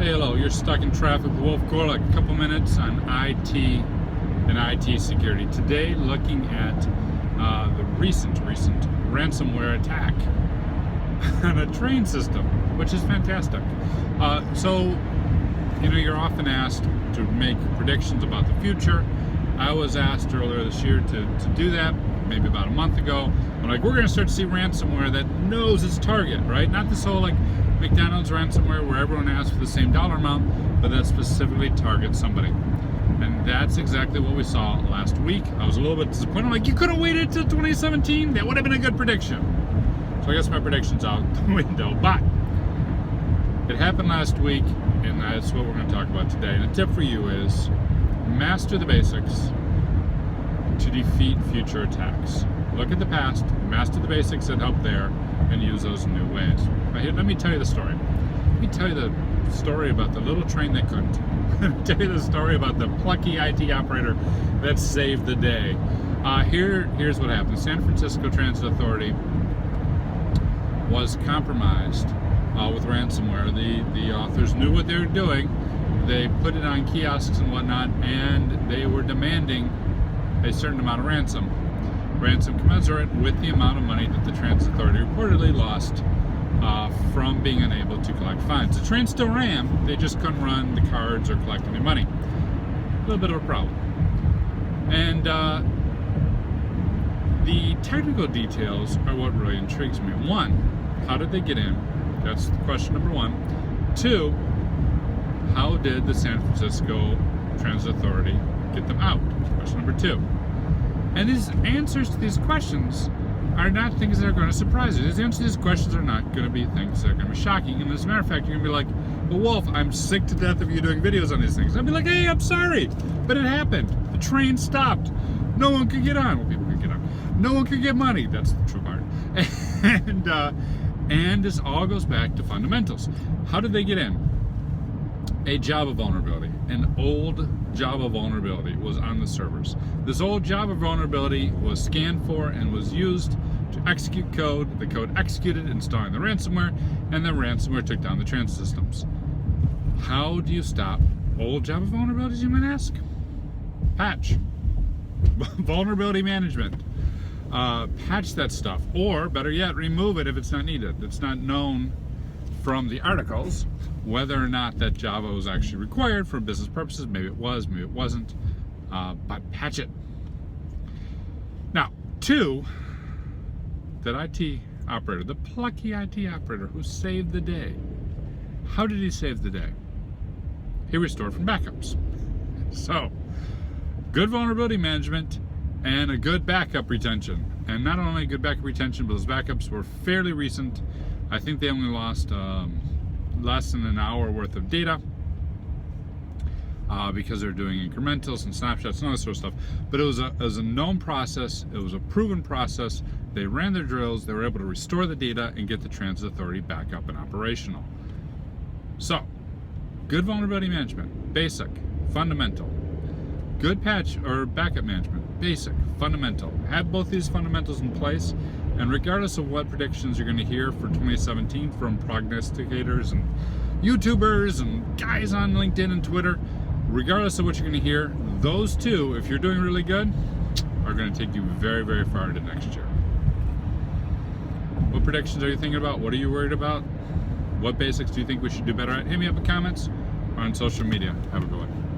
Hey, hello, you're stuck in traffic with Wolf Gorlick. A couple minutes on IT and IT security. Today, looking at the recent ransomware attack on a train system, which is fantastic. You're often asked to make predictions about the future. I was asked earlier this year to do that, maybe about a month ago. I'm like, we're going to start to see ransomware that knows its target, right? Not this whole like McDonald's ransomware where everyone asks for the same dollar amount, but that specifically targets somebody. And that's exactly what we saw last week. I was a little bit disappointed. I'm like, you could have waited until 2017. That would have been a good prediction. So I guess my prediction's out the window. But it happened last week, and that's what we're going to talk about today. And a tip for you is master the basics to defeat future attacks. Look at the past, master the basics that help there, and use those in new ways. But here, let me tell you the story. Let me tell you the story about the little train that couldn't. Let me tell you the story about the plucky IT operator that saved the day. Here's what happened. The San Francisco Transit Authority was compromised with ransomware. The authors knew what they were doing. They put it on kiosks and whatnot, and they were demanding a certain amount of ransom commensurate with the amount of money that the Transit Authority reportedly lost from being unable to collect fines. The train still ran, they just couldn't run the cards or collect any money. A little bit of a problem. And the technical details are what really intrigues me. One, how did they get in? That's question number one. Two, how did the San Francisco Transit Authority get them out? Question number two. And these answers to these questions are not things that are going to surprise you. These answers to these questions are not going to be things that are going to be shocking. And as a matter of fact, you're going to be like, well, Wolf, I'm sick to death of you doing videos on these things. I'd be like, hey, I'm sorry, but it happened. The train stopped. No one could get on. Well, people could get on. No one could get money. That's the true part. And this all goes back to fundamentals. How did they get in? A Java vulnerability, an old Java vulnerability was on the servers. This old Java vulnerability was scanned for and was used to execute code. The code executed, installing the ransomware, and the ransomware took down the transit systems. How do you stop old Java vulnerabilities, you might ask? Patch. Vulnerability management. Patch that stuff, or better yet, remove it if it's not needed. It's not known from the articles whether or not that Java was actually required for business purposes. Maybe it was, maybe it wasn't, but patch it. Now, two, that IT operator, the plucky IT operator who saved the day, how did he save the day? He restored from backups. So, good vulnerability management and a good backup retention. And not only good backup retention, but those backups were fairly recent. I think they only lost less than an hour worth of data because they're doing incrementals and snapshots and all this sort of stuff. But it was a known process. It was a proven process. They ran their drills. They were able to restore the data and get the Transit Authority back up and operational. So, good vulnerability management, basic, fundamental. Good patch or backup management, basic, fundamental. Have both these fundamentals in place, and regardless of what predictions you're going to hear for 2017 from prognosticators and YouTubers and guys on LinkedIn and Twitter, regardless of what you're going to hear, those two, if you're doing really good, are going to take you very, very far into next year. What predictions are you thinking about? What are you worried about? What basics do you think we should do better at? Hit me up in comments or on social media. Have a good one.